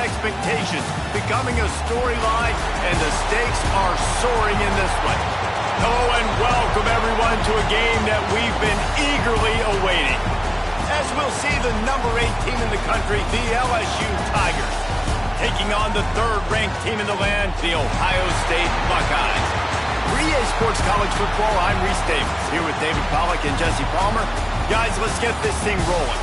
expectations, becoming a storyline, and the stakes are soaring in this one. Hello and welcome everyone to a game that we've been eagerly awaiting. As we'll see the number 8 team in the country, the LSU Tigers, taking on the third-ranked team in the land, the Ohio State Buckeyes. For EA Sports College Football, I'm Reese Davis, here with David Pollack and Jesse Palmer. Guys, let's get this thing rolling.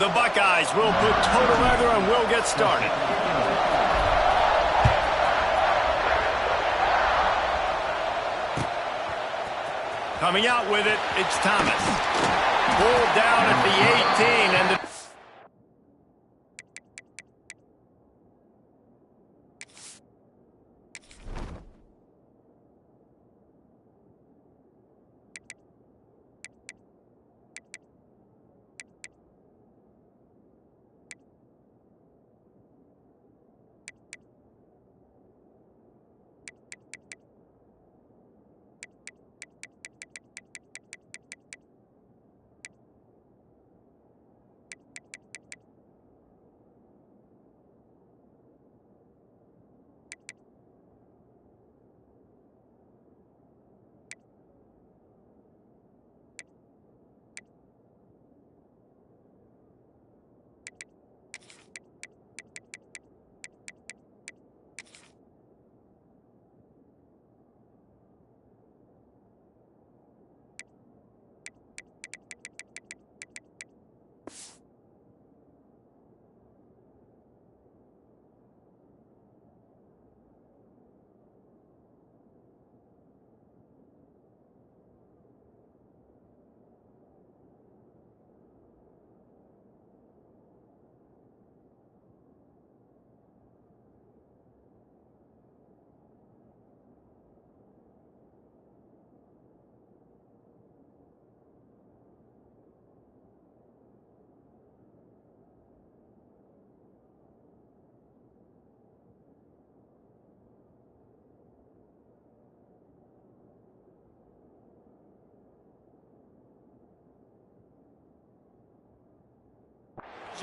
The Buckeyes will put toe together and we'll get started. Coming out with it, it's Thomas. Pulled down at the 18 and the...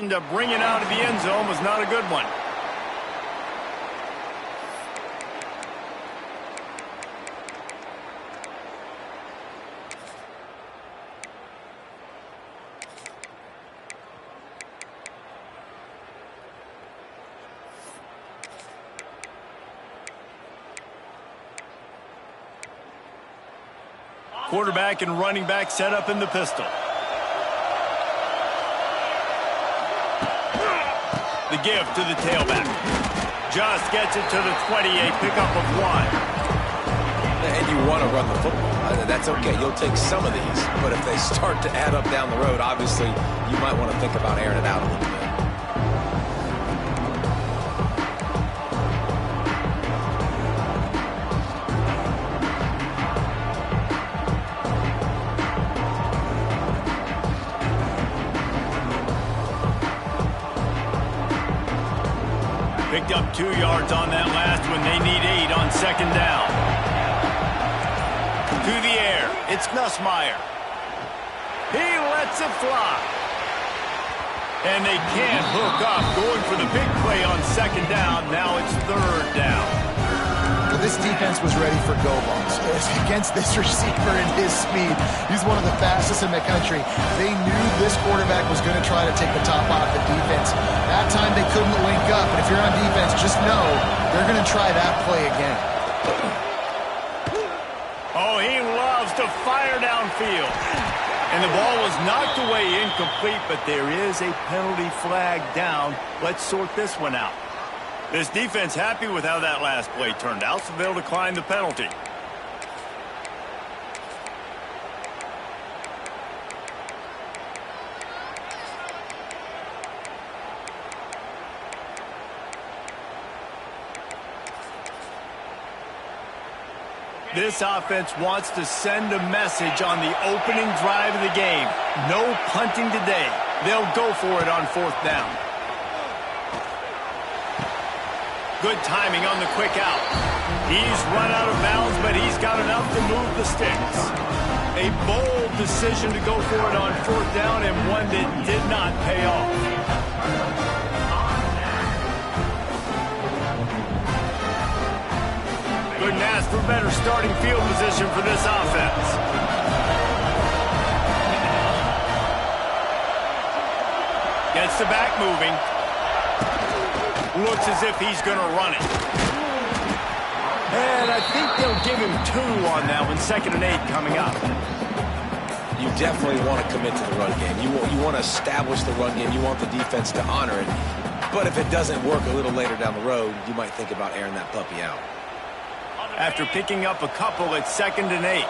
To bring it out of the end zone was not a good one. Quarterback and running back set up in the pistol. The give to the tailback. Just gets it to the 28, pickup of 1. And you want to run the football. That's okay. You'll take some of these. But if they start to add up down the road, obviously, you might want to think about airing it out a little bit. Picked up 2 yards on that last one. They need 8 on second down. To the air. It's Nussmeier. He lets it fly. And they can't hook up. Going for the big play on second down. Now it's third down. Well, this defense was ready for go balls. Against this receiver and his speed, he's one of the fastest in the country. They knew this quarterback was going to try to take the top off the defense. That time they couldn't link up, but if you're on defense, just know they're going to try that play again. Oh, he loves to fire downfield. And the ball was knocked away incomplete, but there is a penalty flag down. Let's sort this one out. This defense happy with how that last play turned out, so they'll decline the penalty. This offense wants to send a message on the opening drive of the game. No punting today. They'll go for it on 4th down. Good timing on the quick out. He's run out of bounds, but he's got enough to move the sticks. A bold decision to go for it on 4th down, and one that did not pay off. Couldn't ask for better starting field position for this offense. Gets the back moving. Looks as if he's going to run it. And I think they'll give him 2 on that one. 2nd and 8 coming up. You definitely want to commit to the run game. You want to establish the run game. You want the defense to honor it. But if it doesn't work a little later down the road, you might think about airing that puppy out. After picking up a couple, it's 2nd and 8.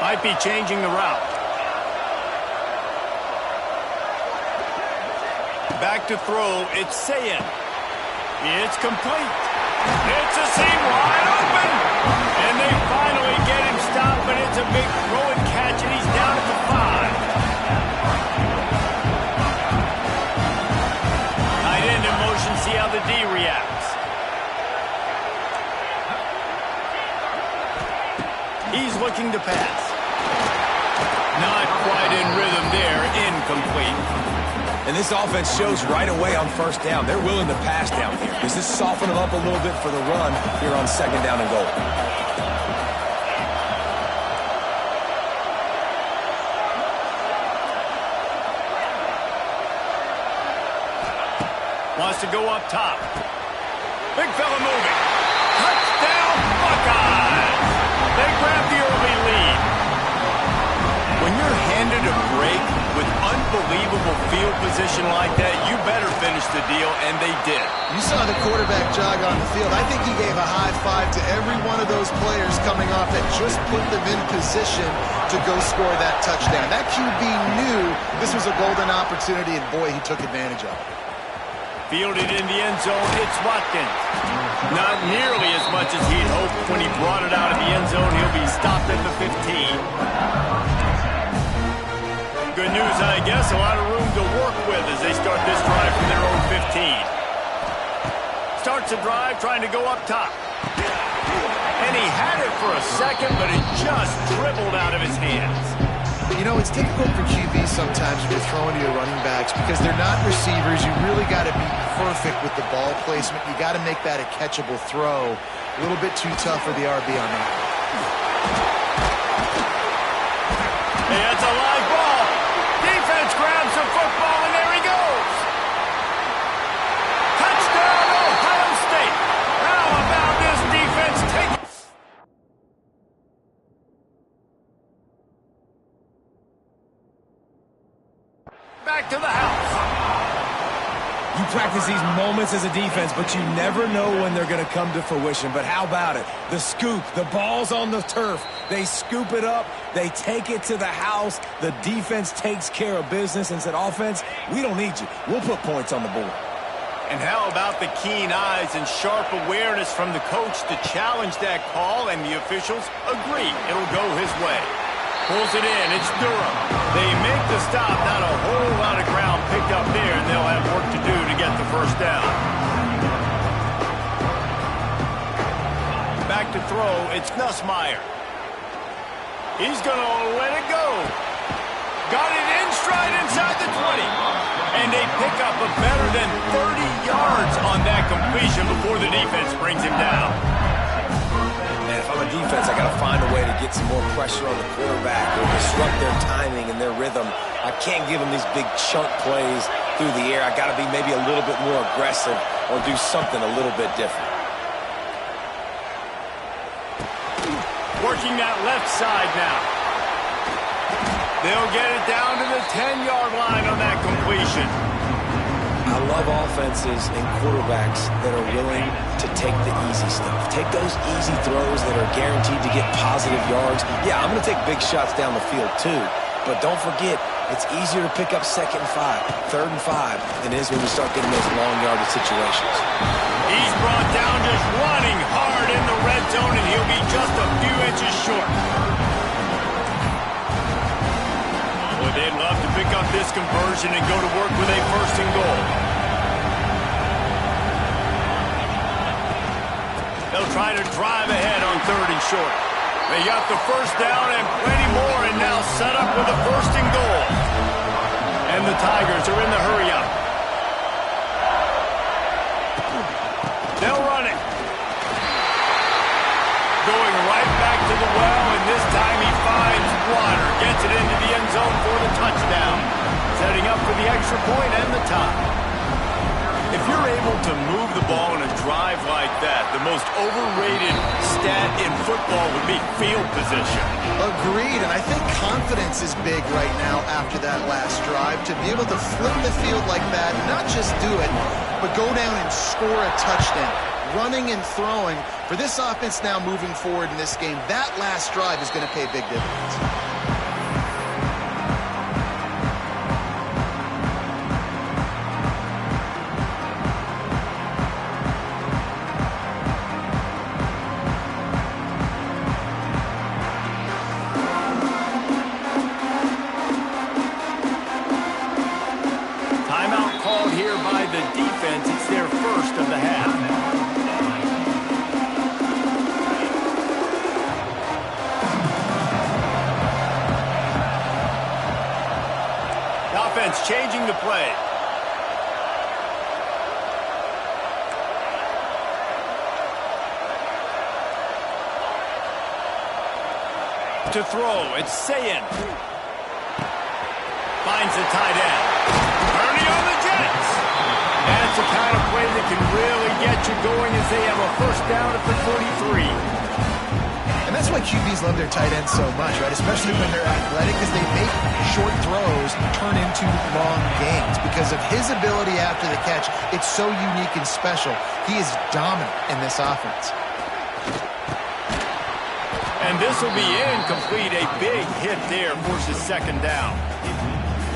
Might be changing the route. Back to throw, it's Sayin. It's complete. It's a seam wide open. And they finally get him stopped, but it's a big throw and catch, and he's down at the 5. Tight end in motion, see how the D reacts. He's looking to pass. Not quite in rhythm there, incomplete. And this offense shows right away on 1st down. They're willing to pass down here. Does this soften them up a little bit for the run here on 2nd down and goal? Wants to go up top. Big fella moving. Touchdown, Buckeyes! They grab the early lead. When you're handed a break with unbelievable field position like that, you better finish the deal, and they did. You saw the quarterback jog on the field. I think he gave a high five to every one of those players coming off that just put them in position to go score that touchdown. That QB knew this was a golden opportunity, and boy, he took advantage of it. Fielded in the end zone, it's Watkins. Not nearly as much as he'd hoped when he brought it out of the end zone. He'll be stopped at the 15. Good news, I guess. A lot of room to work with as they start this drive from their own 15. Starts the drive trying to go up top. And he had it for a second, but it just dribbled out of his hands. You know, it's difficult for QBs sometimes when you're throwing to your running backs because they're not receivers. You really got to be perfect with the ball placement. You got to make that a catchable throw. A little bit too tough for the RB on that. Hey, that's a live ball. Defense grabs the football, and there he goes. Touchdown, Ohio State. How about this defense taking... Back to the house. You practice these moments as a defense, but you never know when they're going to come to fruition. But how about it? The scoop, the ball's on the turf. They scoop it up. They take it to the house. The defense takes care of business and said, offense, we don't need you. We'll put points on the board. And how about the keen eyes and sharp awareness from the coach to challenge that call, and the officials agree it'll go his way. Pulls it in. It's Durham. They make the stop. Not a whole lot of ground picked up there, and they'll have work to do to get the 1st down. Back to throw. It's Nussmeier. He's going to let it go. Got it in stride inside the 20. And they pick up a better than 30 yards on that completion before the defense brings him down. Man, if I'm a defense, I got to find a way to get some more pressure on the quarterback or disrupt their timing and their rhythm. I can't give them these big chunk plays through the air. I got to be maybe a little bit more aggressive or do something a little bit different. Working that left side now. They'll get it down to the 10-yard line on that completion. I love offenses and quarterbacks that are willing to take the easy stuff. Take those easy throws that are guaranteed to get positive yards. Yeah, I'm going to take big shots down the field too, but don't forget, It's easier to pick up 2nd and 5, 3rd and 5 than it is when we start getting those long yardage situations. He's brought down just running hard in the red zone, and he'll be just a few inches short. Well, they'd love to pick up this conversion and go to work with a 1st and goal. They'll try to drive ahead on 3rd and short. They got the 1st down and plenty more, and now set up with a 1st and goal. And the Tigers are in the hurry-up. They'll run it. Going right back to the well, and this time he finds water. Gets it into the end zone for the touchdown. Setting up for the extra point and the tie. If you're able to move the ball in a drive like that, the most overrated stat in football would be field position. Agreed, and I think confidence is big right now after that last drive. To be able to flip the field like that, not just do it, but go down and score a touchdown. Running and throwing. For this offense now moving forward in this game, that last drive is going to pay big dividends. It's their 1st of the half. The offense changing the play. To throw, it's Sayin. Finds the tight end. Ernie on the Jets. That's the kind of play that can really get you going as they have a 1st down at the 43. And that's why QBs love their tight ends so much, right? Especially when they're athletic, because they make short throws turn into long gains. Because of his ability after the catch, it's so unique and special. He is dominant in this offense. And this will be incomplete. A big hit there forces 2nd down.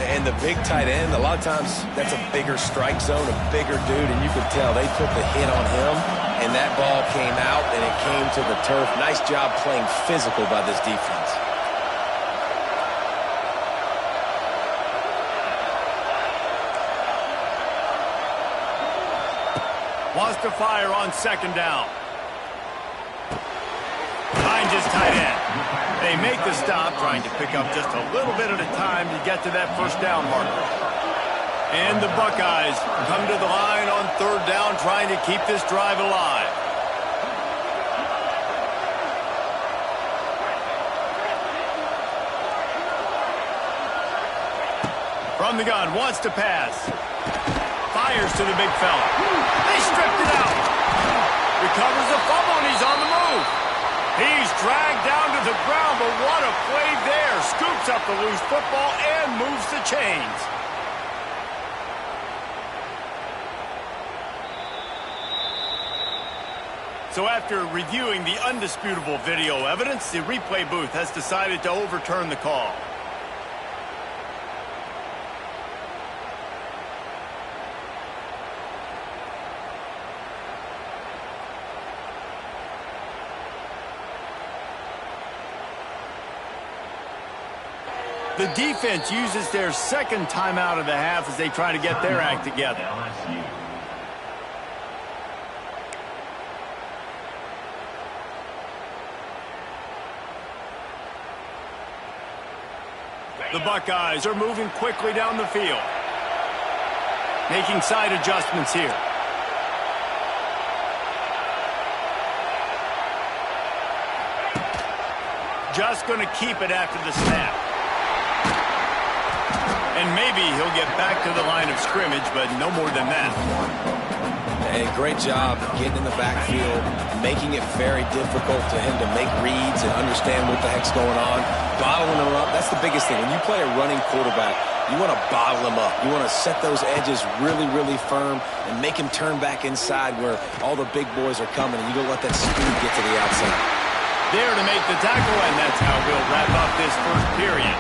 And the big tight end, a lot of times that's a bigger strike zone, a bigger dude, and you could tell they put the hit on him, and that ball came out, and it came to the turf. Nice job playing physical by this defense. Wants to fire on 2nd down. Finds his tight end. They make the stop, trying to pick up just a little bit at a time to get to that 1st down marker. And the Buckeyes come to the line on 3rd down, trying to keep this drive alive. From the gun, wants to pass. Fires to the big fella. They stripped it out. Recovers the fumble, and he's on the move. He's dragged down to the ground, but what a play there. Scoops up the loose football and moves the chains. So after reviewing the undisputable video evidence, the replay booth has decided to overturn the call. The defense uses their 2nd timeout of the half as they try to get their act together. The Buckeyes are moving quickly down the field. Making side adjustments here. Just going to keep it after the snap. And maybe he'll get back to the line of scrimmage, but no more than that. Hey, great job getting in the backfield, making it very difficult to him to make reads and understand what the heck's going on. Bottling him up, that's the biggest thing. When you play a running quarterback, you want to bottle him up. You want to set those edges really, really firm and make him turn back inside where all the big boys are coming, and you don't let that speed get to the outside. There to make the tackle, and that's how we'll wrap up this 1st period.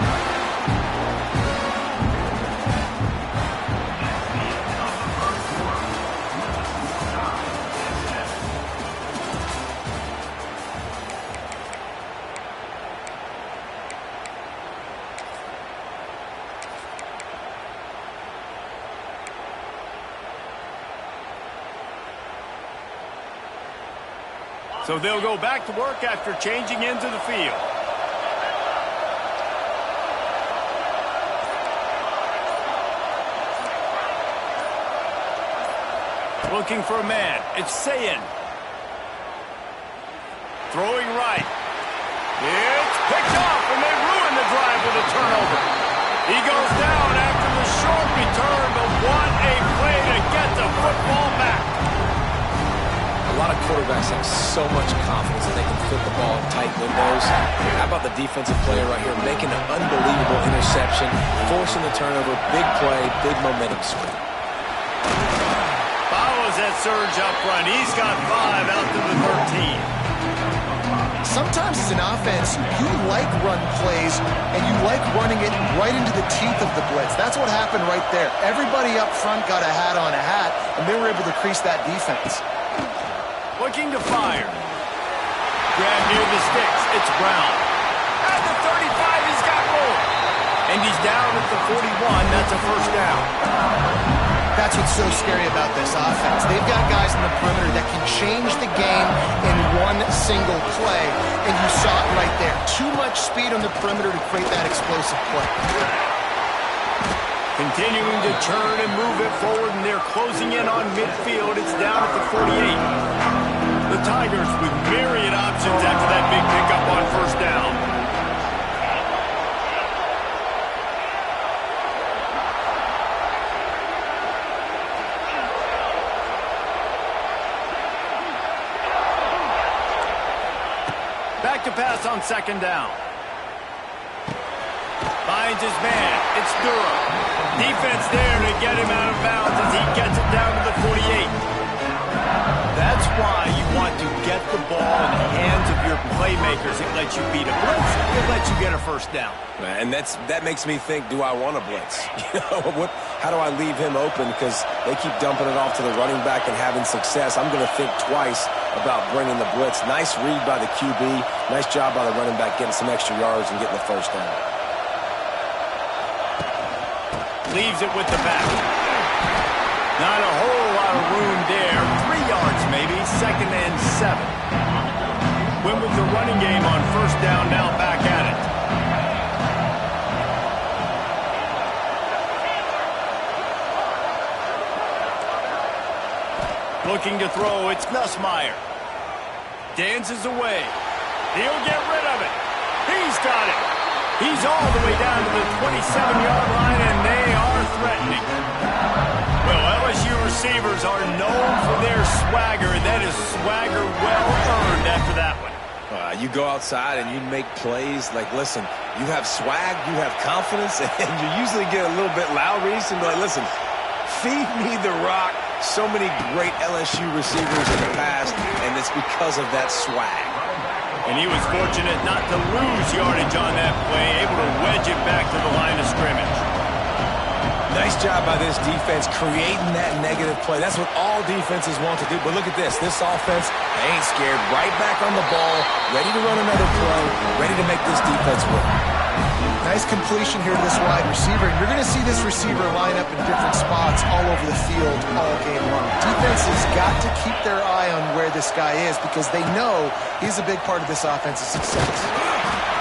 So they'll go back to work after changing into the field. Looking for a man. It's Sayin. Throwing right. It's picked off, and they ruin the drive with a turnover. He goes down after the short return, but what a play to get the football back. A lot of quarterbacks have so much confidence that they can fit the ball in tight windows. How about the defensive player right here making an unbelievable interception, forcing the turnover, big play, big momentum swing. Follows that surge up front. He's got 5 out to the 13. Sometimes as an offense, you like run plays, and you like running it right into the teeth of the blitz. That's what happened right there. Everybody up front got a hat on a hat, and they were able to crease that defense. Looking to fire. Grab near the sticks. It's Brown. At the 35, he's got room. And he's down at the 41. That's a first down. That's what's so scary about this offense. They've got guys in the perimeter that can change the game in one single play, and you saw it right there. Too much speed on the perimeter to create that explosive play. Continuing to turn and move it forward, and they're closing in on midfield. It's down at the 48. The Tigers with myriad options after that big pickup on first down. Back to pass on second down. Finds his man. It's Durham. Defense there to get him out of bounds as he gets it down to the 48. That's why you want to get the ball in the hands of your playmakers. It lets you beat a blitz. It lets you get a first down. And that makes me think, do I want to blitz? How do I leave him open? Because they keep dumping it off to the running back and having success. I'm going to think twice about bringing the blitz. Nice read by the QB. Nice job by the running back getting some extra yards and getting the first down. Leaves it with the back. Not a whole lot of room there. 3 yards maybe. 2nd and 7. Went with the running game on first down, now back at it. Looking to throw, it's Nussmeier. Dances away. He'll get rid of it. He's got it. He's all the way down to the 27-yard line, and they are threatening. Well, LSU receivers are known for their swagger. That is swagger well earned after that one. You go outside and you make plays. Like, listen, you have swag, you have confidence, and you usually get a little bit loud, Reese, and be like, listen, feed me the rock. So many great LSU receivers in the past, and it's because of that swag. And he was fortunate not to lose yardage on that play, able to wedge it back to the line of scrimmage. Nice job by this defense creating that negative play. That's what all defenses want to do. But look at this. This offense, they ain't scared. Right back on the ball, ready to run another play, ready to make this defense work. Nice completion here to this wide receiver. You're going to see this receiver line up in different spots all over the field all game long. Defense has got to keep their eye on where this guy is because they know he's a big part of this offense's success.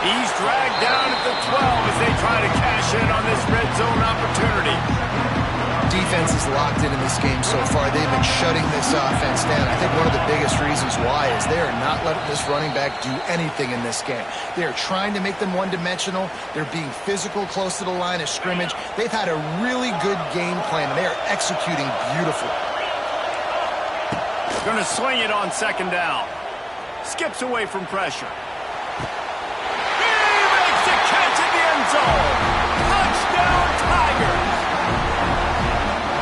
He's dragged down at the 12 as they try to cash in on this red zone opportunity. Defense is locked in this game so far. They've been shutting this offense down. I think one of the biggest reasons why is they are not letting this running back do anything in this game. They are trying to make them one-dimensional. They're being physical close to the line of scrimmage. They've had a really good game plan, and they are executing beautifully. Going to swing it on second down. Skips away from pressure. Catch in the end zone. Touchdown, Tigers.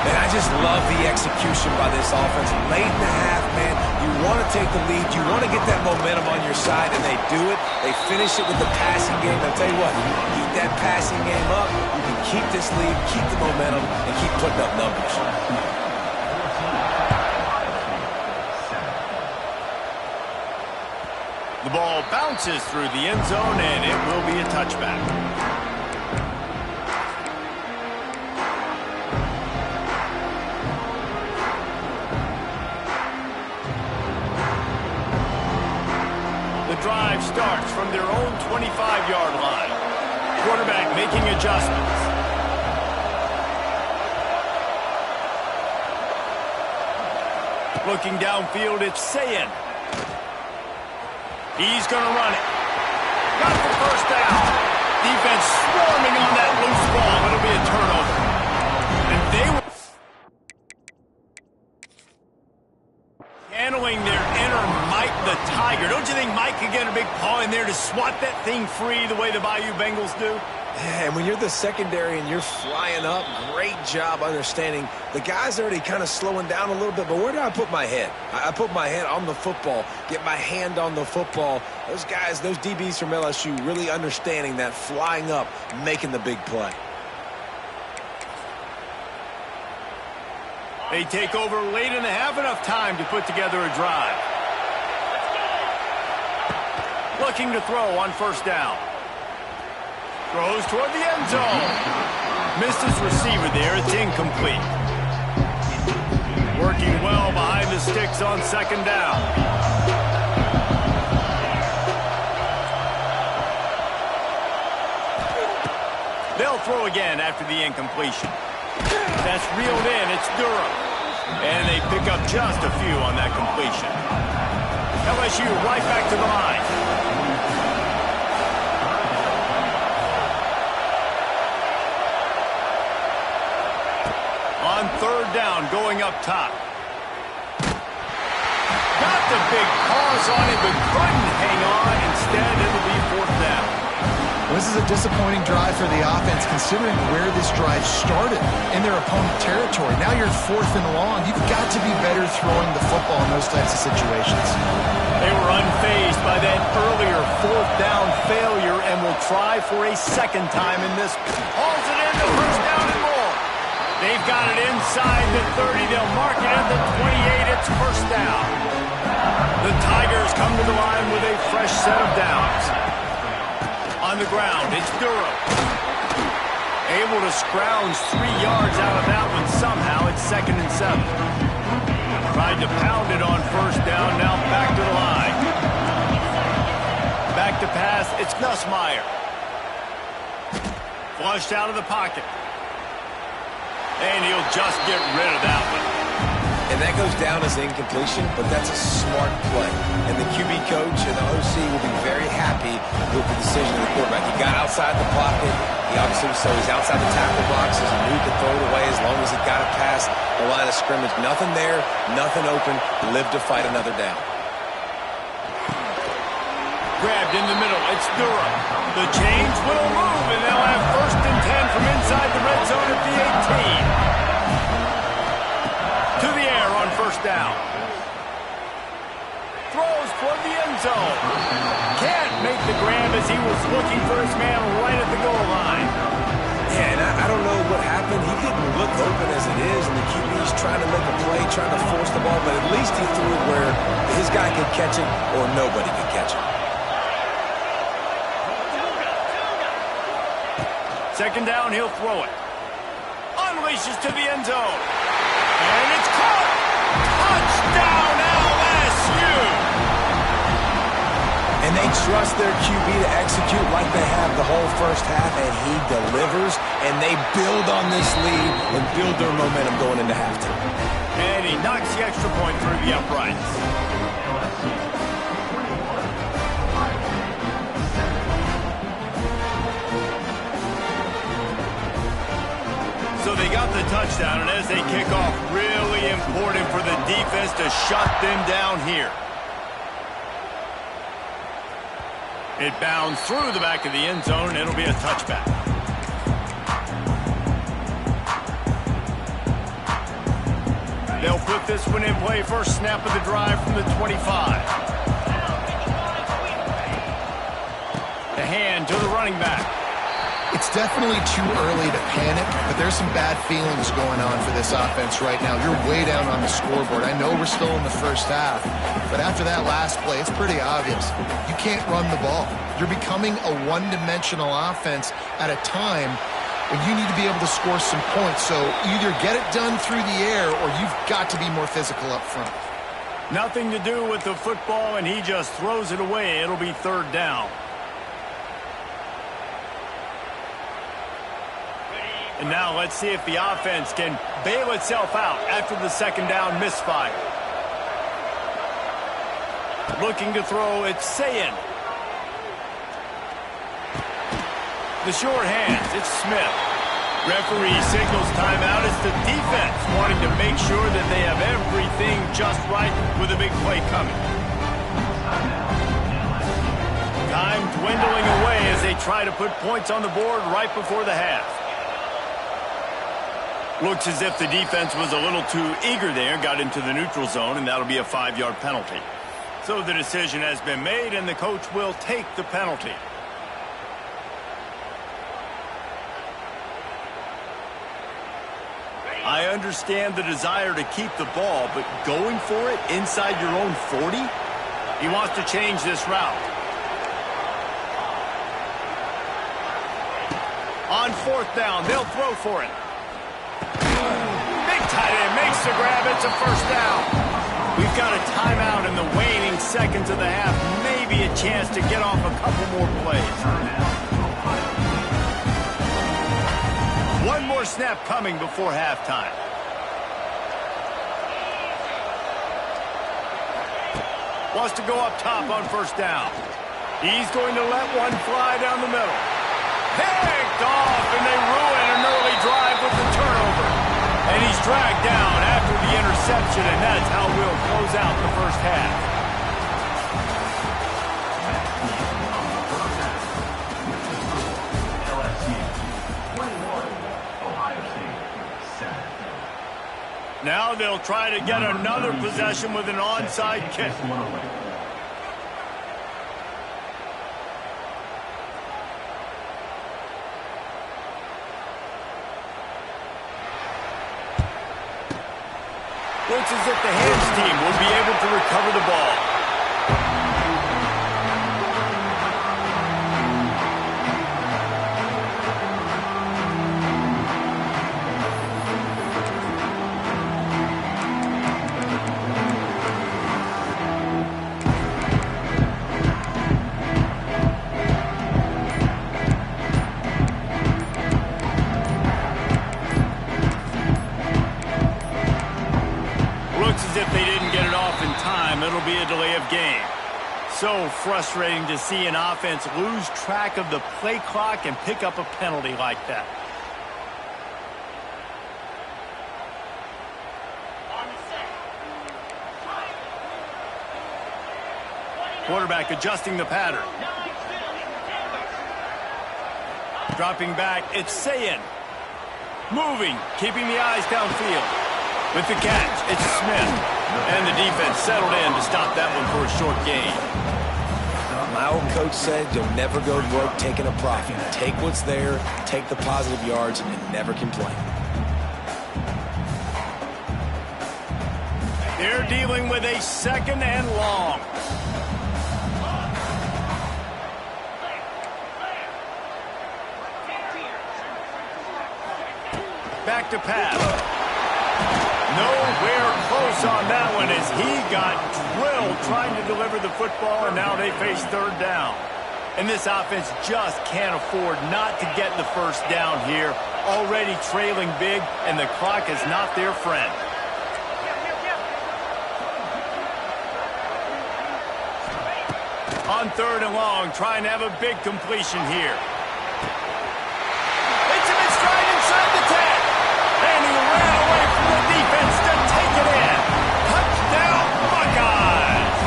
And I just love the execution by this offense. Late in the half, man, you want to take the lead. You want to get that momentum on your side, and they do it. They finish it with the passing game. I'll tell you what, you keep that passing game up, you can keep this lead, keep the momentum, and keep putting up numbers. The ball bounces through the end zone, and it will be a touchback. drive starts from their own 25-yard line. Quarterback making adjustments. Looking downfield, it's Sayin. He's going to run it. Got the first down. Defense swarming on that loose ball. It'll be a turnover. And they were handling their inner Mike the Tiger. Don't you think Mike could get a big paw in there to swat that thing free the way the Bayou Bengals do? Yeah, and when you're the secondary and you're flying up, great job understanding. The guy's already kind of slowing down a little bit, but where do I put my head? I put my head on the football, get my hand on the football. Those guys, those DBs from LSU really understanding that, flying up, making the big play. They take over late and have enough time to put together a drive. Looking to throw on first down. Throws toward the end zone. Missed his receiver there. It's incomplete. Working well behind the sticks on second down. They'll throw again after the incompletion. That's reeled in. It's Durham. And they pick up just a few on that completion. LSU right back to the line. On third down, going up top. Got the big paws on it, but couldn't hang on. Instead, it'll be fourth down. This is a disappointing drive for the offense, considering where this drive started in their opponent territory. Now you're fourth and long. You've got to be better throwing the football in those types of situations. They were unfazed by that earlier fourth down failure and will try for a second time in this. Hauls it in, the first down and more. They've got it inside the 30. They'll mark it at the 28. It's first down. The Tigers come to the line with a fresh set of downs. On the ground, it's Durham. Able to scrounge 3 yards out of that one somehow. It's 2nd and 7. Tried to pound it on first down. Now back to the line. Back to pass. It's Nussmeier. Flushed out of the pocket. And he'll just get rid of that one. And that goes down as incompletion, but that's a smart play. And the QB coach and the OC will be very happy with the decision of the quarterback. He got outside the pocket. He obviously, so he's outside the tackle boxes. He knew he could throw it away as long as he got it past the line of scrimmage. Nothing there, nothing open. Lived to fight another down. Grabbed in the middle. It's Durham. The chains will move, and they'll have 1st and 10 from inside the red zone at the 18. To the air on first down. Throws toward the end zone. Can't make the grab as he was looking for his man right at the goal line. Yeah, and I don't know what happened. He didn't look open as it is, and the QB's trying to make a play, trying to force the ball, but at least he threw it where his guy could catch it or nobody could catch it. 2nd down, he'll throw it. Unleashes to the end zone. And it's caught! Touchdown, LSU! And they trust their QB to execute like they have the whole first half, and he delivers, and they build on this lead and build their momentum going into halftime. And he knocks the extra point through the uprights. So they got the touchdown, and as they kick off, really important for the defense to shut them down here. It bounds through the back of the end zone, and it'll be a touchback. They'll put this one in play. First snap of the drive from the 25. The hand to the running back. It's definitely too early to panic, but there's some bad feelings going on for this offense right now. You're way down on the scoreboard. I know we're still in the first half, but after that last play, it's pretty obvious. You can't run the ball. You're becoming a one-dimensional offense at a time when you need to be able to score some points. So either get it done through the air or you've got to be more physical up front. Nothing to do with the football, and he just throws it away. It'll be third down. And now let's see if the offense can bail itself out after the second down misfire. Looking to throw, it's Sayin. The short hands, it's Smith. Referee signals timeout. It's the defense wanting to make sure that they have everything just right with a big play coming. Time dwindling away as they try to put points on the board right before the half. Looks as if the defense was a little too eager there, got into the neutral zone, and that'll be a 5-yard penalty. So the decision has been made, and the coach will take the penalty. I understand the desire to keep the ball, but going for it inside your own 40? He wants to change this route. On fourth down, they'll throw for it. Big tight end makes the grab. It's a first down. We've got a timeout in the waning seconds of the half. Maybe a chance to get off a couple more plays. One more snap coming before halftime. Wants to go up top on first down. He's going to let one fly down the middle. Picked off, and they ruin an early drive with the turnover. And he's dragged down after the interception, and that's how we'll close out the first half. Now they'll try to get another possession with an onside kick. Looks as if the hands team will be able to recover the ball. It'll be a delay of game. So frustrating to see an offense lose track of the play clock and pick up a penalty like that. Quarterback adjusting the pattern. Dropping back, it's Sayin. Moving, keeping the eyes downfield. With the catch, it's Smith. And the defense settled in to stop that one for a short gain. My old coach said you'll never go broke taking a profit. Take what's there, take the positive yards, and never complain. They're dealing with a second and long. Back to pass. Nowhere close on that one as he got drilled trying to deliver the football, and now they face third down. And this offense just can't afford not to get the first down here. Already trailing big, and the clock is not their friend. On third and long, trying to have a big completion here. It's him in stride inside the 10. And he ran away from the defense to take it in. Touchdown, Buckeyes!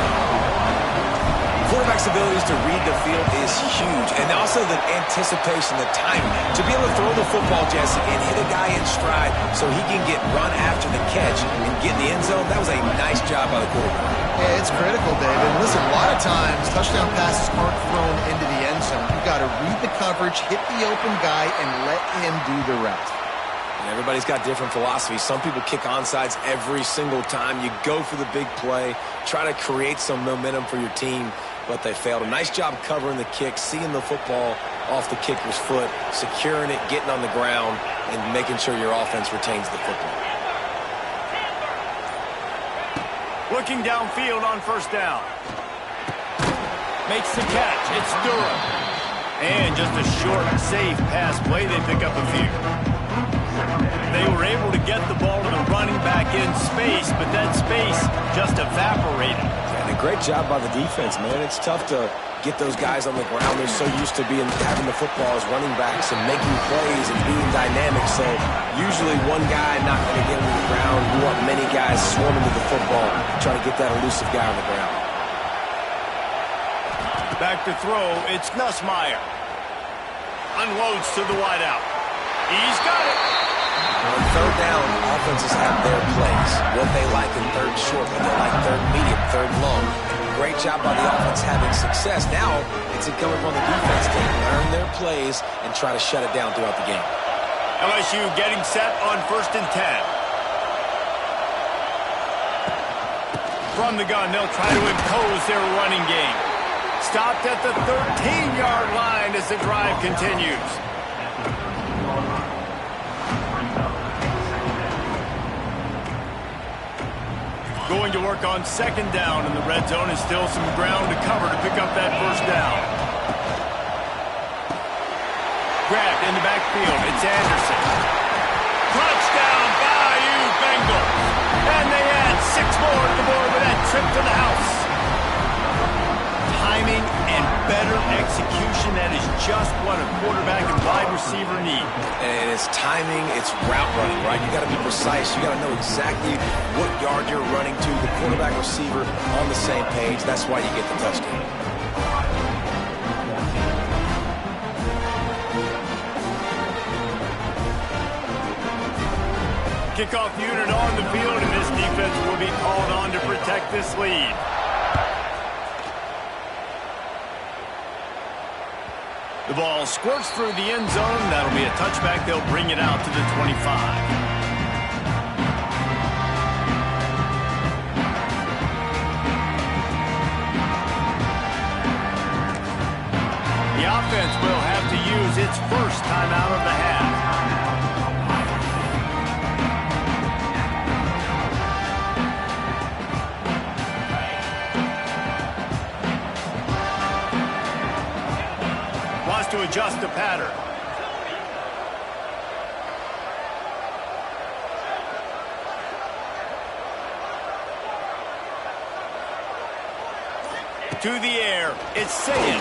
Quarterback's abilities to read the field is huge, and also the anticipation, the timing. To be able to throw the football, Jesse, and hit a guy in stride so he can get run after the catch and get in the end zone, that was a nice job by the quarterback. Yeah, it's critical, David. And listen, a lot of times touchdown passes aren't thrown into the end zone. You've got to read the coverage, hit the open guy, and let him do the rest. Everybody's got different philosophies. Some people kick onside every single time. You go for the big play, try to create some momentum for your team, but they failed. A nice job covering the kick, seeing the football off the kicker's foot, securing it, getting on the ground, and making sure your offense retains the football. Looking downfield on first down. Makes the catch. It's Durham. And just a short, safe pass play. They pick up a few. They were able to get the ball to the running back in space, but that space just evaporated. And a great job by the defense, man. It's tough to get those guys on the ground. They're so used to having the football as running backs and making plays and being dynamic. So usually one guy not going to get him to the ground. You want many guys swarming to the football, trying to get that elusive guy on the ground. Back to throw, it's Nussmeier. Unloads to the wideout. He's got it. On third down, offenses have their plays. What they like in third short, what they like third medium, third long. Great job by the offense having success. Now it's incumbent on the defense to learn their plays and try to shut it down throughout the game. LSU getting set on 1st and 10. From the gun, they'll try to impose their running game. Stopped at the 13-yard line as the drive continues. Going to work on 2nd down, and the red zone is still some ground to cover to pick up that 1st down. Grabbed in the backfield, it's Anderson. Touchdown, Bayou Bengals. And they add 6 more to the board with that trip to the house. Timing and better execution, that is just what a quarterback and wide receiver need. And it's timing, it's route running, right? You got to be precise. You got to know exactly what yard you're running to. The quarterback receiver on the same page. That's why you get the touchdown. Kickoff unit on the field, and this defense will be called on to protect this lead. The ball squirts through the end zone. That'll be a touchback. They'll bring it out to the 25. The offense will have to use its first timeout of the half. To adjust the pattern. To the air, it's Sayin.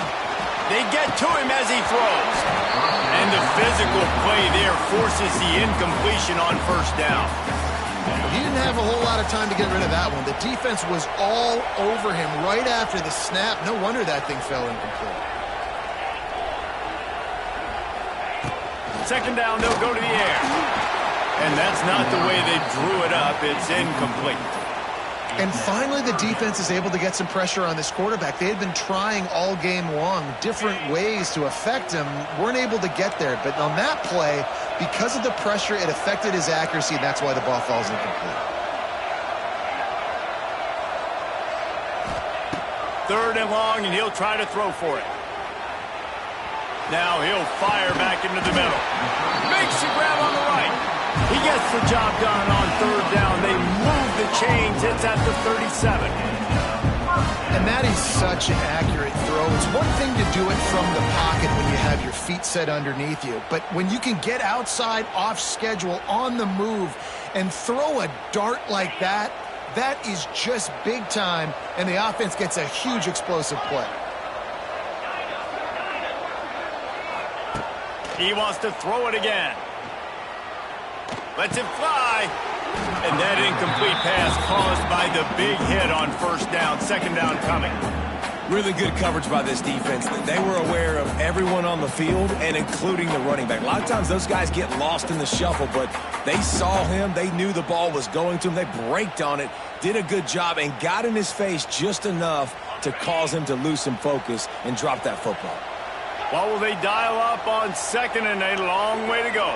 They get to him as he throws. And the physical play there forces the incompletion on 1st down. He didn't have a whole lot of time to get rid of that one. The defense was all over him right after the snap. No wonder that thing fell incomplete. 2nd down, they'll go to the air. And that's not the way they drew it up. It's incomplete. And finally, the defense is able to get some pressure on this quarterback. They had been trying all game long different ways to affect him. Weren't able to get there. But on that play, because of the pressure, it affected his accuracy, and that's why the ball falls incomplete. 3rd and long, and he'll try to throw for it. Now he'll fire back into the middle. Makes the grab on the right. He gets the job done on 3rd down. They move the chains. It's at the 37. And that is such an accurate throw. It's one thing to do it from the pocket when you have your feet set underneath you. But when you can get outside, off schedule, on the move, and throw a dart like that, that is just big time. And the offense gets a huge explosive play. He wants to throw it again. Lets it fly. And that incomplete pass caused by the big hit on 1st down. 2nd down coming. Really good coverage by this defense. They were aware of everyone on the field and including the running back. A lot of times those guys get lost in the shuffle, but they saw him. They knew the ball was going to him. They braked on it, did a good job, and got in his face just enough to cause him to lose some focus and drop that football. What will they dial up on 2nd and a long way to go?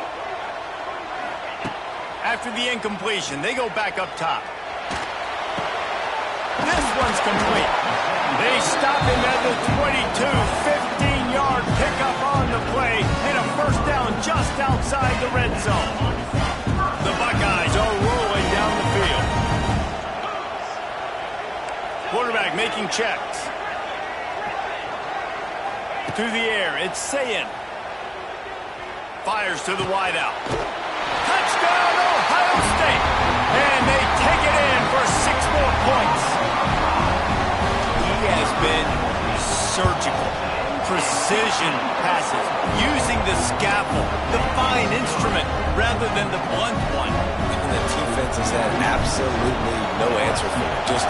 After the incompletion, they go back up top. This one's complete. They stop him at the 22, 15-yard pickup on the play, and a 1st down just outside the red zone. The Buckeyes are rolling down the field. making checks. Through the air, it's Sayin. Fires to the wideout. Touchdown, Ohio State! And they take it in for 6 more points. He has been surgical. Precision passes, using the scaffold, the fine instrument, rather than the blunt one. And the defense has had absolutely no answer for it. Just,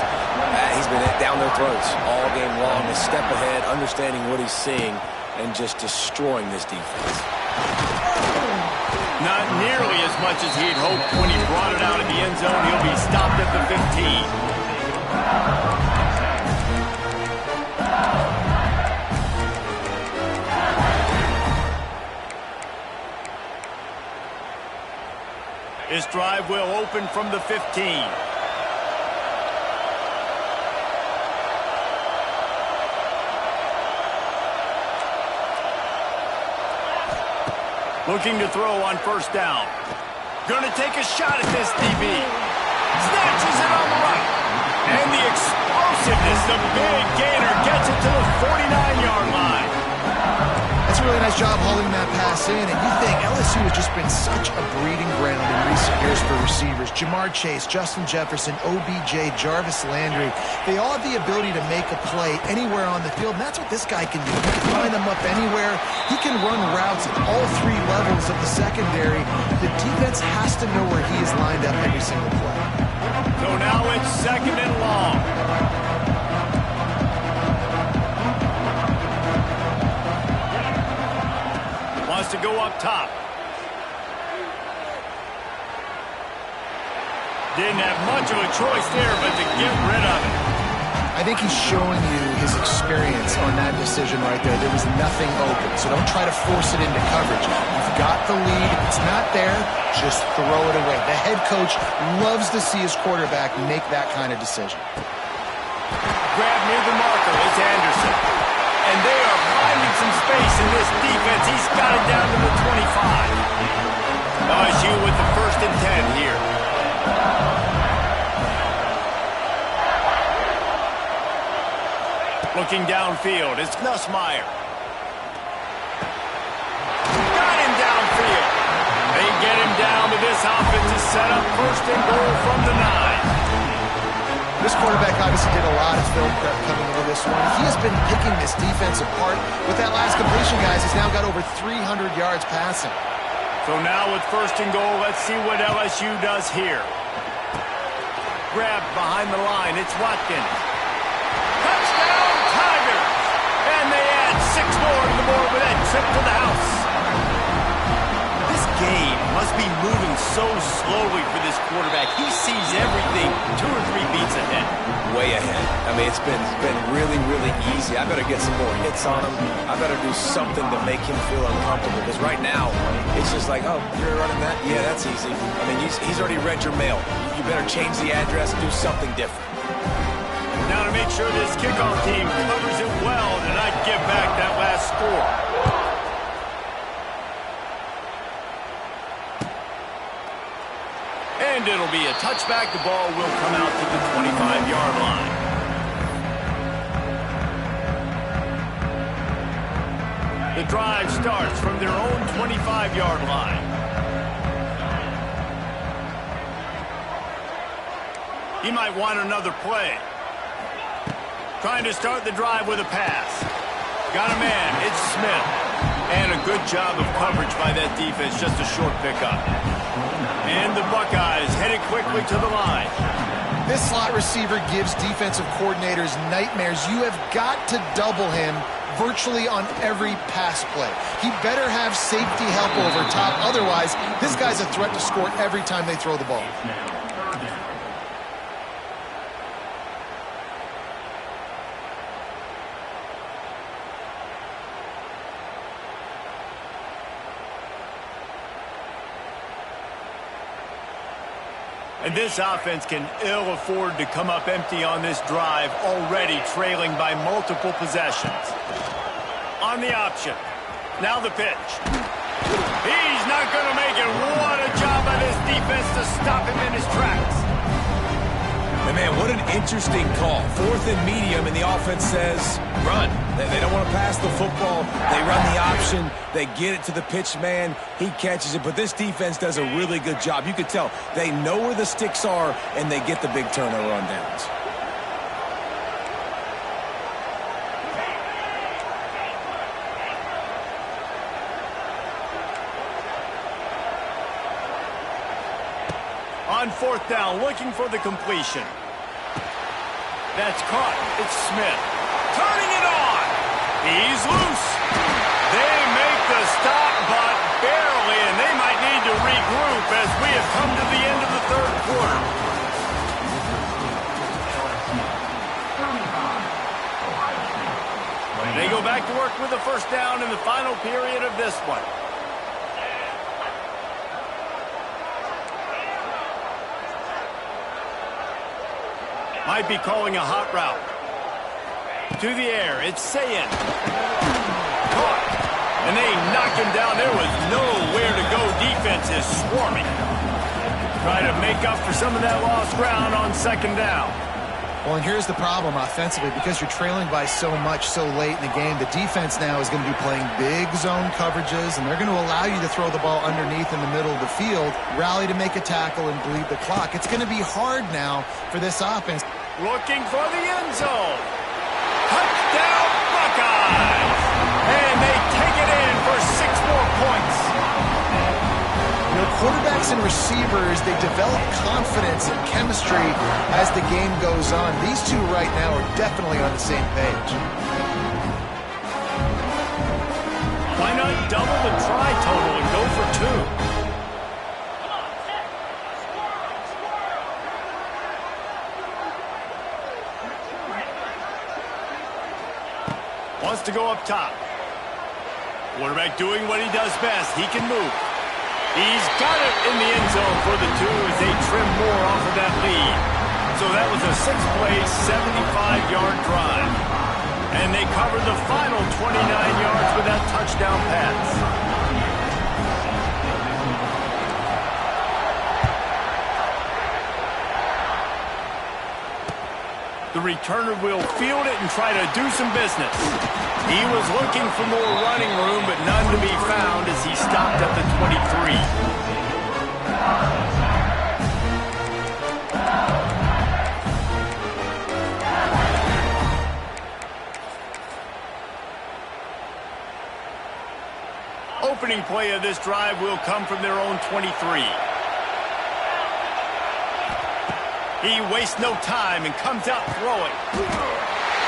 he's been down their throats all game long, a step ahead, understanding what he's seeing, and just destroying this defense. Not nearly as much as he'd hoped when he brought it out of the end zone. He'll be stopped at the 15. This drive will open from the 15. Looking to throw on first down. Gonna take a shot at this DB. Snatches it on the right. And the explosiveness, the big gainer, gets it to the 49-yard line. That's a really nice job hauling that pass in, and you think LSU has just been such a breeding ground in recent years for receivers. Jamar Chase, Justin Jefferson, OBJ, Jarvis Landry, they all have the ability to make a play anywhere on the field, and that's what this guy can do. He can line them up anywhere. He can run routes at all 3 levels of the secondary. The defense has to know where he is lined up every single play. So now it's 2nd and long. Wants to go up top. Didn't have much of a choice there, but to get rid of it. I think he's showing you his experience on that decision right there. There was nothing open, so don't try to force it into coverage. You've got the lead. If it's not there, just throw it away. The head coach loves to see his quarterback make that kind of decision. Grab near the marker is Anderson. And they are finding some space in this defense. He's got it down to the 25. LSU with the 1st and 10 here. Looking downfield, it's Nussmeier. Got him downfield. They get him down to this offensive setup. 1st and goal from the 9. This quarterback obviously did a lot of film prep coming into this one. He has been picking this defense apart. With that last completion, guys, he's now got over 300 yards passing. So now with 1st and goal, let's see what LSU does here. Grabbed behind the line, it's Watkins. Touchdown, Tigers! And they add 6 more to the board with that trip to the house. This game must be moving so slowly for this quarterback. He sees everything 2 or 3 beats ahead. Way ahead. I mean, it's been really, really easy. I better get some more hits on him. I better do something to make him feel uncomfortable. Because right now, it's just like, oh, you're running that? Yeah, that's easy. I mean, he's already read your mail. You better change the address and do something different. Now to make sure this kickoff team covers it well and not give back that last score. And it'll be a touchback. The ball will come out to the 25-yard line. The drive starts from their own 25-yard line. He might want another play. Trying to start the drive with a pass. Got a man. It's Smith. And a good job of coverage by that defense. Just a short pickup. And the Buckeyes headed quickly to the line. This slot receiver gives defensive coordinators nightmares. You have got to double him virtually on every pass play. He better have safety help over top. Otherwise, this guy's a threat to score every time they throw the ball. And this offense can ill afford to come up empty on this drive, already trailing by multiple possessions. On the option. Now the pitch. He's not going to make it. What a job by this defense to stop him in his tracks. And man, what an interesting call. 4th and medium, and the offense says, run. They don't want to pass the football. They run the option. They get it to the pitch man. He catches it. But this defense does a really good job. You can tell they know where the sticks are, and they get the big turnover on downs. On 4th down, looking for the completion. That's caught. It's Smith. Turning it on. He's loose. They make the stop, but barely, and they might need to regroup as we have come to the end of the 3rd quarter. They go back to work with the 1st down in the final period of this one. Might be calling a hot route. To the air, it's Sayin. Caught. And they knock him down. There was nowhere to go. Defense is swarming. Try to make up for some of that lost ground on 2nd down. Well, and here's the problem offensively. Because you're trailing by so much so late in the game, the defense now is going to be playing big zone coverages, and they're going to allow you to throw the ball underneath in the middle of the field, rally to make a tackle, and bleed the clock. It's going to be hard now for this offense. Looking for the end zone. Touchdown, Buckeyes! And they take it in for 6 more points. You know, quarterbacks and receivers, they develop confidence and chemistry as the game goes on. These two right now are definitely on the same page. Why not double the try total and go for 2? Wants to go up top. Quarterback doing what he does best. He can move. He's got it in the end zone for the 2 as they trim more off of that lead. So that was a 6-play, 75-yard drive. And they covered the final 29 yards with that touchdown pass. The returner will field it and try to do some business. He was looking for more running room, but none to be found as he stopped at the 23. Opening play of this drive will come from their own 23. He wastes no time and comes out throwing.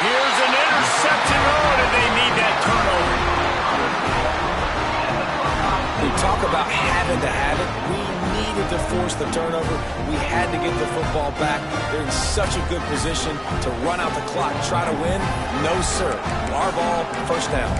Here's an interception. Oh, and they need that turnover. We talk about having to have it. We needed to force the turnover. We had to get the football back. They're in such a good position to run out the clock, try to win. No, sir. Our ball, 1st down.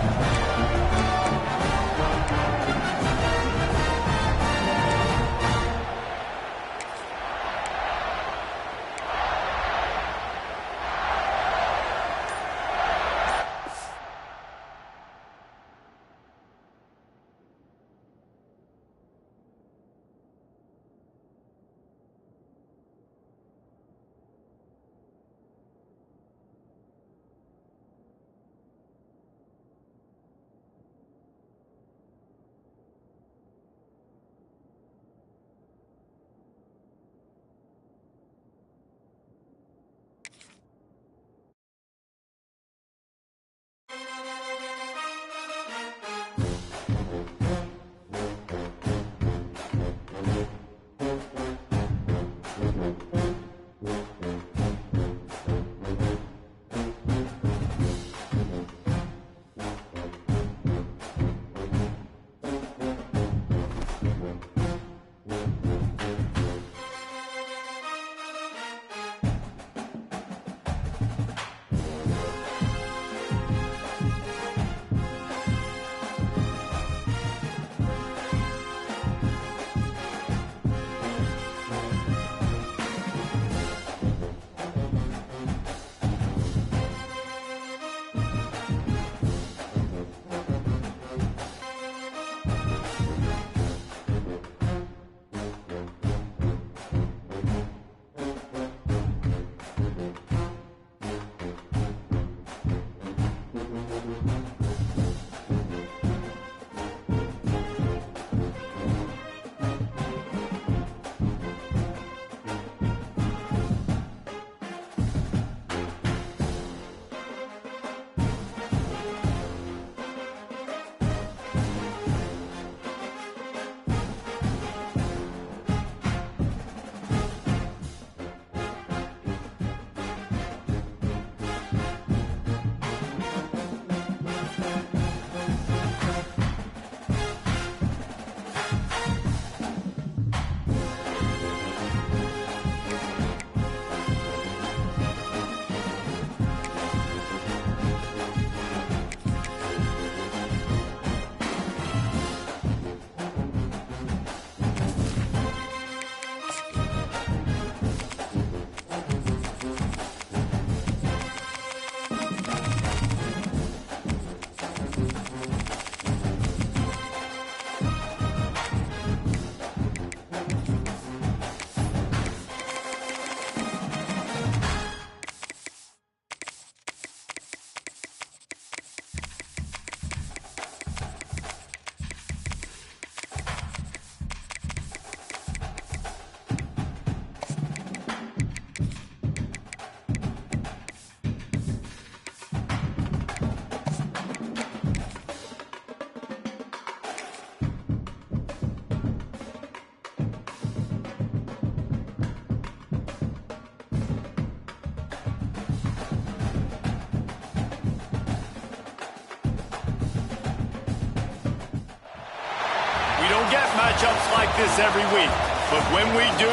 matchups like this every week. But when we do,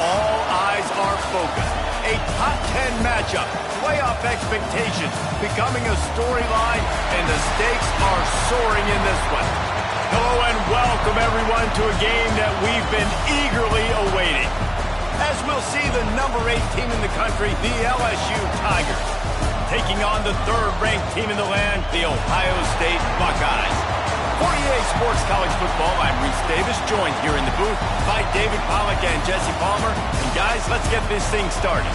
all eyes are focused. A top 10 matchup, playoff expectations, becoming a storyline, and the stakes are soaring in this one. Hello and welcome everyone to a game that we've been eagerly awaiting. As we'll see the number 8 team in the country, the LSU Tigers, taking on the third-ranked team in the land, the Ohio State Buckeyes. For EA Sports College Football, I'm Reese Davis, joined here in the booth by David Pollack and Jesse Palmer. And guys, let's get this thing started.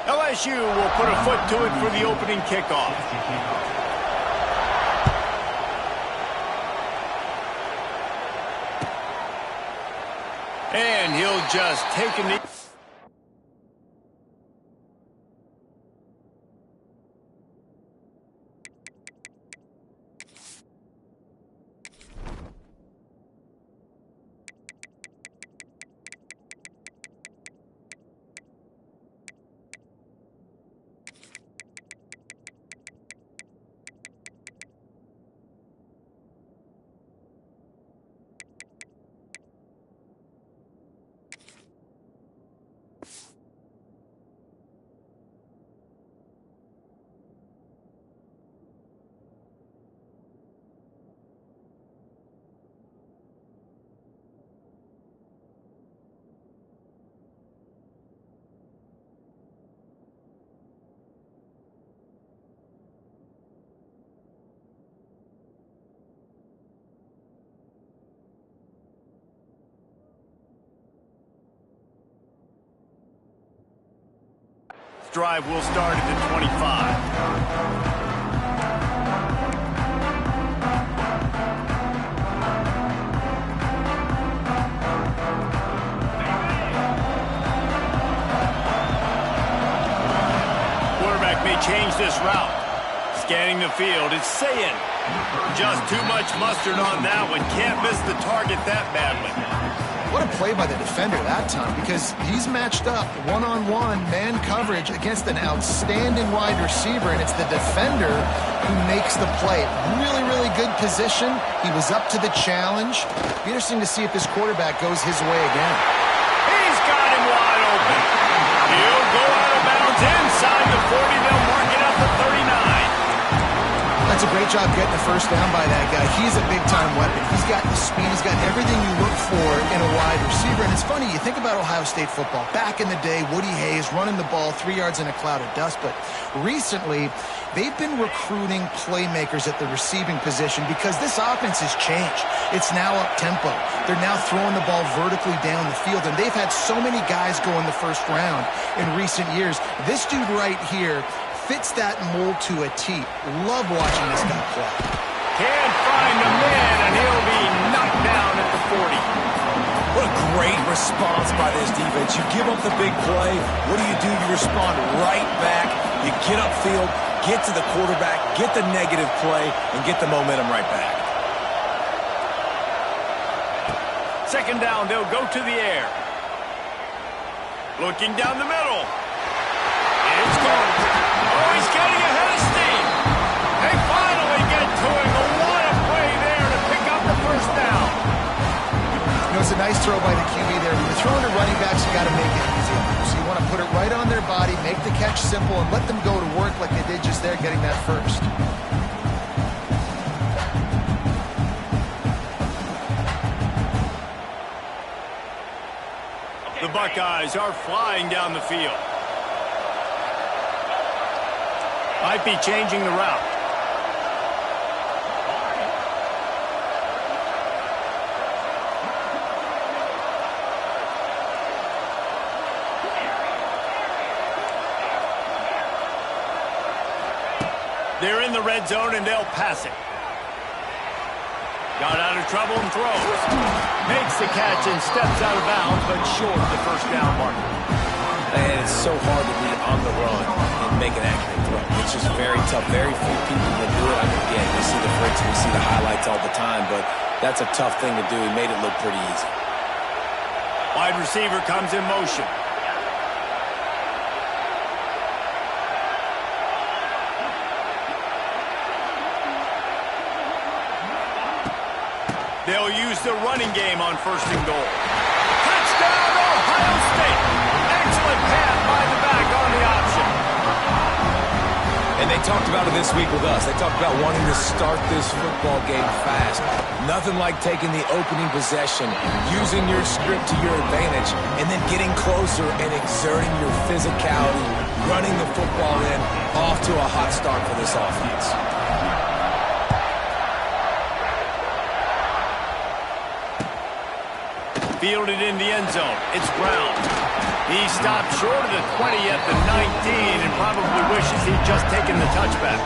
LSU will put a foot to it for the opening kickoff. And he'll just take a knee. Drive will start at the 25. Quarterback may change this route. Scanning the field, it's saying just too much mustard on that one. Can't miss the target that badly. What a play by the defender that time, because he's matched up one-on-one man coverage against an outstanding wide receiver, and it's the defender who makes the play. Really, really good position. He was up to the challenge. Be interesting to see if this quarterback goes his way again. He's got him wide open. He'll go out of bounds inside the 40. They'll mark it up at 39. That's a great job getting the first down by that guy. He's a big-time weapon. He's got the speed. He's got everything you look for in a wide receiver. And it's funny, you think about Ohio State football. Back in the day, Woody Hayes running the ball 3 yards in a cloud of dust. But recently, they've been recruiting playmakers at the receiving position because this offense has changed. It's now up-tempo. They're now throwing the ball vertically down the field. And they've had so many guys go in the first round in recent years. This dude right here fits that mold to a T. Love watching this guy play. Can't find the man, and he'll be knocked down at the 40. What a great response by this defense. You give up the big play. What do? You respond right back. You get upfield, get to the quarterback, get the negative play, and get the momentum right back. Second down, they'll go to the air. Looking down the middle. It's gone. Oh, he's getting ahead of steam. They finally get to him. What a play there to pick up the first down. You know, it's a nice throw by the QB there. When you're throwing to running backs, you got to make it easy. So you want to put it right on their body, make the catch simple, and let them go to work like they did just there, getting that first. The Buckeyes are flying down the field. Might be changing the route. They're in the red zone and they'll pass it. Got out of trouble and throws. Makes the catch and steps out of bounds, but short of the first down marker. And it's so hard to be on the run and make an accurate throw. It's just very tough. Very few people can do it. I mean, again, we see the freaks, we see the highlights all the time, but that's a tough thing to do. He made it look pretty easy. Wide receiver comes in motion. They'll use the running game on first and goal. Touchdown, Ohio State! Excellent pass by the back on the option. And they talked about it this week with us. They talked about wanting to start this football game fast. Nothing like taking the opening possession, using your script to your advantage, and then getting closer and exerting your physicality, running the football in, off to a hot start for this offense. Fielded in the end zone. It's Brown. He stopped short of the 20 at the 19 and probably wishes he'd just taken the touchback.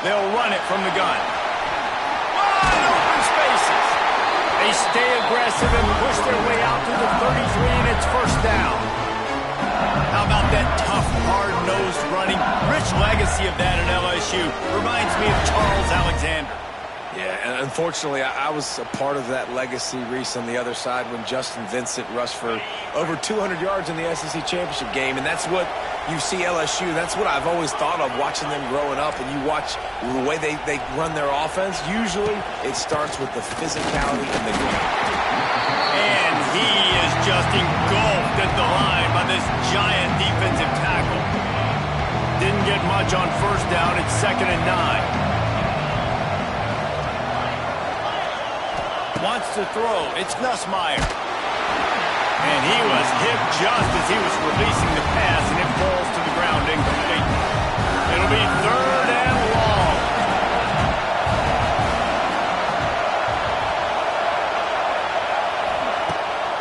They'll run it from the gun. Wide open spaces. They stay aggressive and push their way out to the 33, and it's first down. How about that tough, hard-nosed running? Rich legacy of that at LSU. Reminds me of Charles Alexander. Yeah, and unfortunately, I was a part of that legacy, Reese, on the other side when Justin Vincent rushed for over 200 yards in the SEC Championship game, and that's what you see LSU. That's what I've always thought of watching them growing up, and you watch the way they run their offense. Usually, it starts with the physicality and the ground. And he is just engulfed at the line by this giant defensive tackle. Didn't get much on first down. It's 2nd and 9. Wants to throw. It's Nussmeier. And he was hit just as he was releasing the pass, and it falls to the ground incomplete. It'll be 3rd and long.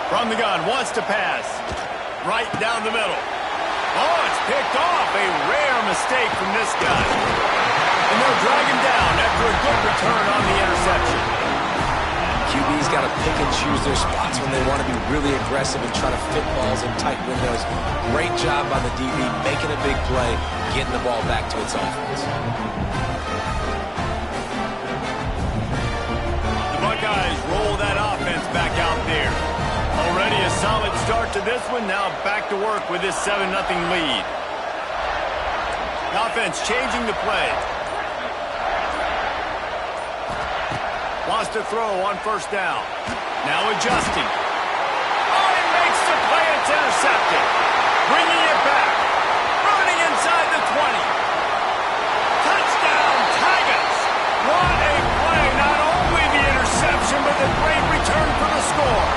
From the gun, wants to pass. Right down the middle. Oh, it's picked off. A rare mistake from this guy. And they'll drag him down after a good return on the interception. QB's got to pick and choose their spots when they want to be really aggressive and try to fit balls in tight windows. Great job by the DB, making a big play, getting the ball back to its offense. The Buckeyes roll that offense back out there. Already a solid start to this one. Now back to work with this 7-0 lead. The offense changing the play. Wants to throw on first down. Now adjusting. Oh, he makes the play. It's intercepted. Bringing it back. Running inside the 20. Touchdown, Tigers. What a play. Not only the interception, but the great return for the score.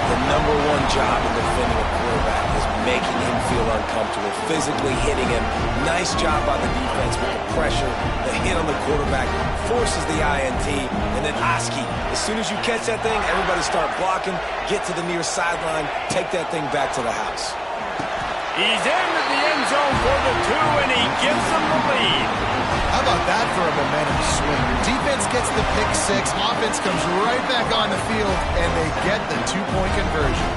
The number one job in defending a quarterback is making him feel uncomfortable, physically hitting him. Nice job by the defense with the pressure. The hit on the quarterback forces the INT, and then Oski. As soon as you catch that thing, everybody start blocking, get to the near sideline, take that thing back to the house. He's into the end zone for the 2, and he gives them the lead. How about that for a momentum swing? Defense gets the pick 6, offense comes right back on the field, and they get the 2-point conversion.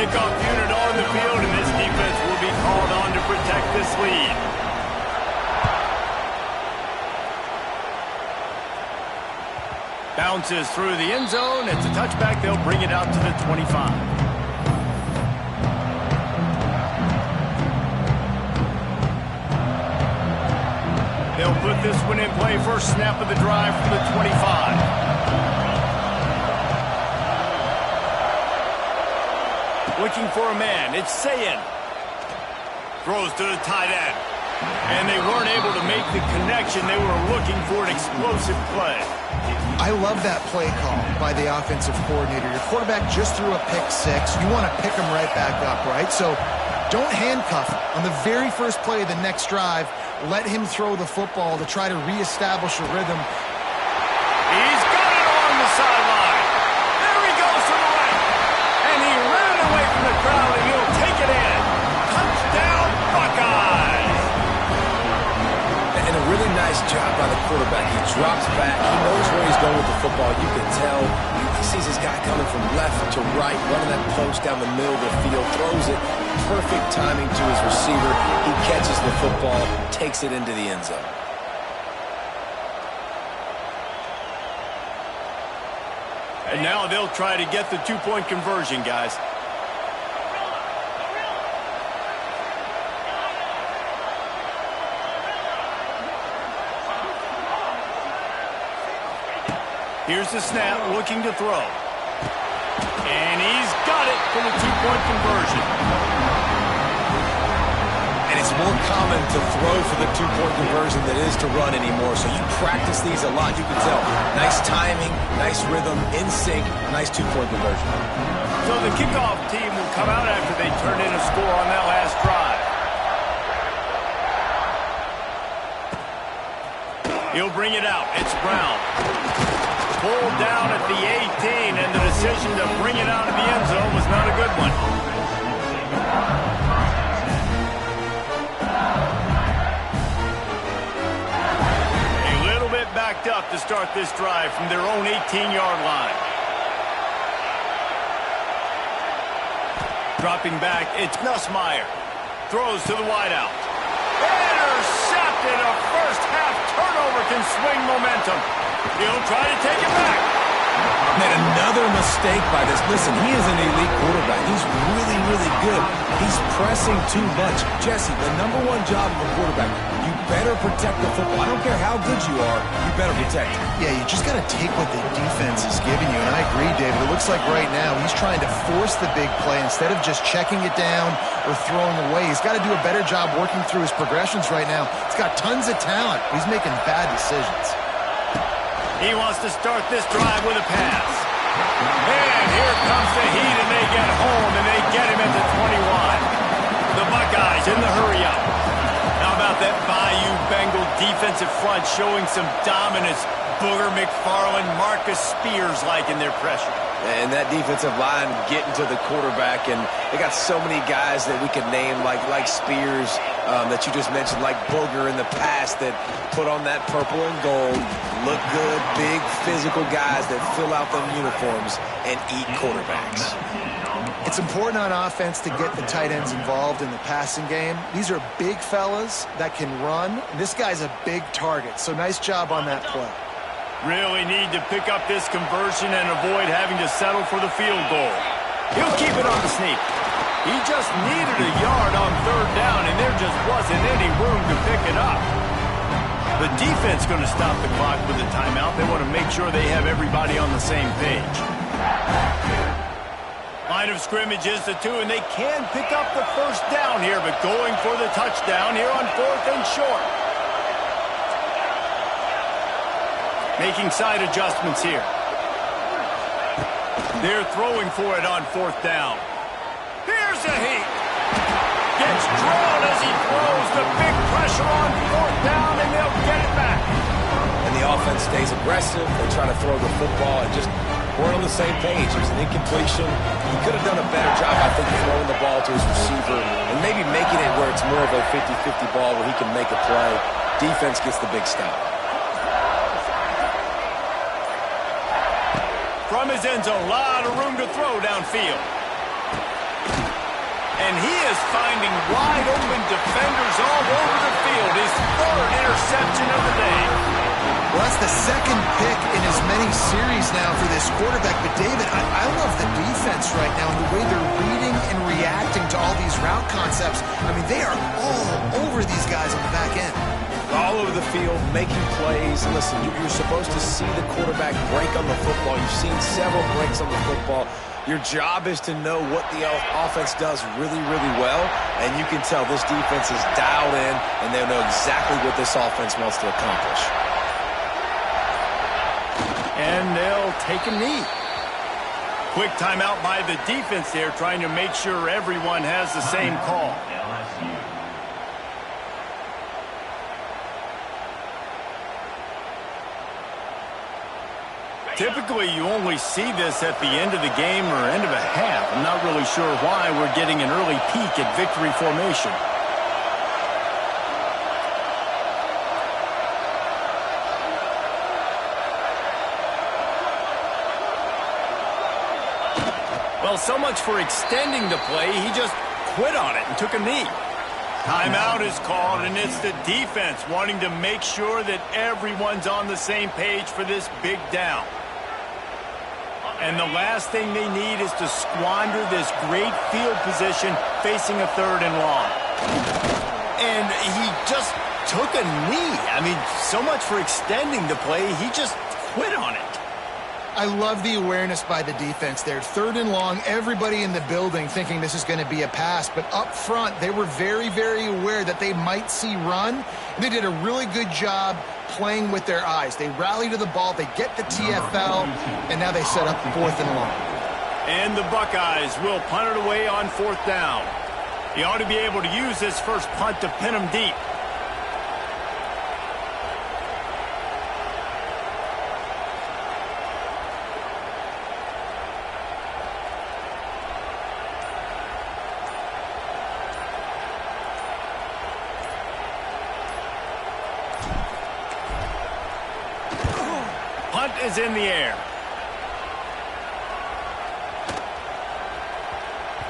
Kickoff unit on the field, and this defense will be called on to protect this lead. Bounces through the end zone. It's a touchback. They'll bring it out to the 25. They'll put this one in play. First snap of the drive from the 25. Looking for a man. It's Sayin. Throws to the tight end. And they weren't able to make the connection. They were looking for an explosive play. I love that play call by the offensive coordinator. Your quarterback just threw a pick six. You want to pick him right back up, right? So don't handcuff him. On the very first play of the next drive, let him throw the football to try to reestablish a rhythm. He's got it on the sideline. There he goes to the right. And he ran away from the crowd, and he'll take it in. Touchdown, Buckeyes. And a really nice job by the quarterback. He drops back. He knows where he's going with the football. You can tell. He sees his guy coming from left to right, running that post down the middle of the field, throws it. Perfect timing to his receiver. He catches the football, takes it into the end zone. And now they'll try to get the two-point conversion, guys. Here's the snap, looking to throw. And he's got it for the two-point conversion. And it's more common to throw for the two-point conversion than it is to run anymore. So you practice these a lot, you can tell. Nice timing, nice rhythm, in sync, nice two-point conversion. So the kickoff team will come out after they turn in a score on that last drive. He'll bring it out. It's Brown. Pulled down at the 18, and the decision to bring it out of the end zone was not a good one. A little bit backed up to start this drive from their own 18-yard line. Dropping back, it's Nussmeier. Throws to the wideout. Intercepted. A first-half turnover can swing momentum. He'll try to take it back. Made another mistake by this. Listen, he is an elite quarterback. He's really, really good. He's pressing too much. Jesse, the number one job of a quarterback, you better protect the football. I don't care how good you are, you better protect it. Yeah, you just got to take what the defense is giving you. And I agree, David. It looks like right now he's trying to force the big play instead of just checking it down or throwing away. He's got to do a better job working through his progressions right now. He's got tons of talent. He's making bad decisions. He wants to start this drive with a pass. And here comes the heat, and they get home, and they get him at the 21. The Buckeyes in the hurry-up. How about that Bayou Bengal defensive front showing some dominance? Booger McFarland, Marcus Spears-like in their pressure. And that defensive line getting to the quarterback, and they got so many guys that we could name like Spears that you just mentioned, like Booger in the past that put on that purple and gold, look good, big physical guys that fill out them uniforms and eat quarterbacks. It's important on offense to get the tight ends involved in the passing game. These are big fellas that can run. This guy's a big target, so nice job on that play. Really need to pick up this conversion and avoid having to settle for the field goal. He'll keep it on the sneak. He just needed a yard on third down, and there just wasn't any room to pick it up. The defense going to stop the clock with a timeout. They want to make sure they have everybody on the same page. Line of scrimmage is the 2, and they can pick up the first down here, but going for the touchdown here on 4th and short. Making side adjustments here. They're throwing for it on 4th down. Here's the heat. Gets drawn as he throws. The big pressure on 4th down, and they'll get it back. And the offense stays aggressive. They try to throw the football and just weren't on the same page. It was an incompletion. He could have done a better job, I think, throwing the ball to his receiver and maybe making it where it's more of a 50-50 ball where he can make a play. Defense gets the big stop. From his end zone, a lot of room to throw downfield. And he is finding wide open defenders all over the field. His 3rd interception of the day. Well, that's the 2nd pick in as many series now for this quarterback. But, David, I love the defense right now and the way they're reading and reacting to all these route concepts. I mean, they are all over these guys on the back end. All over the field, making plays. Listen, you're supposed to see the quarterback break on the football. You've seen several breaks on the football. Your job is to know what the offense does really, really well, and you can tell this defense is dialed in, and they know exactly what this offense wants to accomplish. And they'll take a knee. Quick timeout by the defense there, trying to make sure everyone has the same call. Typically, you only see this at the end of the game or end of a half. I'm not really sure why we're getting an early peek at victory formation. Well, so much for extending the play. He just quit on it and took a knee. Timeout is called, and it's the defense wanting to make sure that everyone's on the same page for this big down. And the last thing they need is to squander this great field position facing a 3rd and long. And he just took a knee. I mean, so much for extending the play. He just quit on it. I love the awareness by the defense there. 3rd and long, everybody in the building thinking this is going to be a pass. But up front, they were very, very aware that they might see run. And they did a really good job playing with their eyes. They rally to the ball, they get the TFL, and now they set up 4th and long. And the Buckeyes will punt it away on 4th down. He ought to be able to use this first punt to pin them deep. Punt is in the air.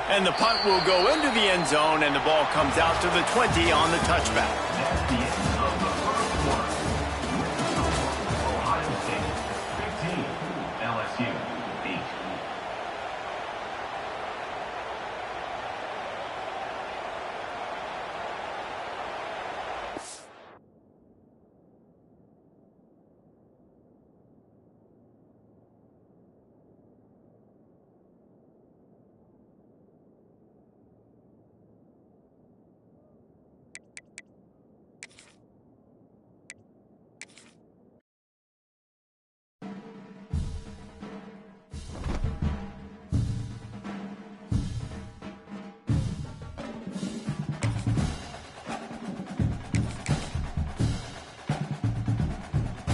And the punt will go into the end zone, and the ball comes out to the 20 on the touchback.